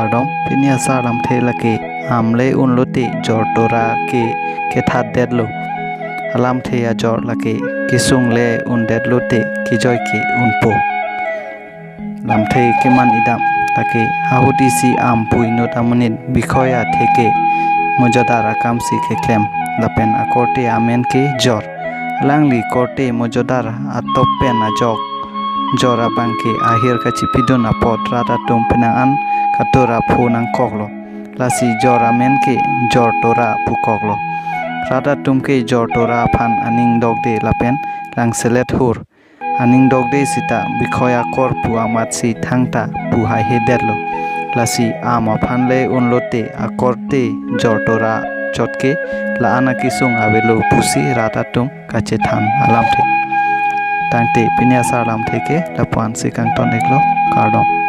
kardom pinia salam the lake amle unlote jor tora ke that dedlo alam the ya jor lake kisung le un dedlote ki joy ke unpo lam the keman idam lake ahuti si am puino tamunin bikhoya theke mojadar akam si keklem lapen akorte amen ke jor langli korte mojadar atoppen ajok jora bangke akhir kacipidon apot rata tumpenaan katora phonang koklo lasi jora menke jor tora pukoklo rata tumke jor tora phan aning dogde lapen lang selet hur aning dogde sita bikhoya kor pu amat si thangta pu hai hedelo lasi ama phanle unlote akorte jor tora chotke la ana kisung avelo pusi rata tum kache tham alam the tangte pinya salam theke lapuan sikang toneklo kardom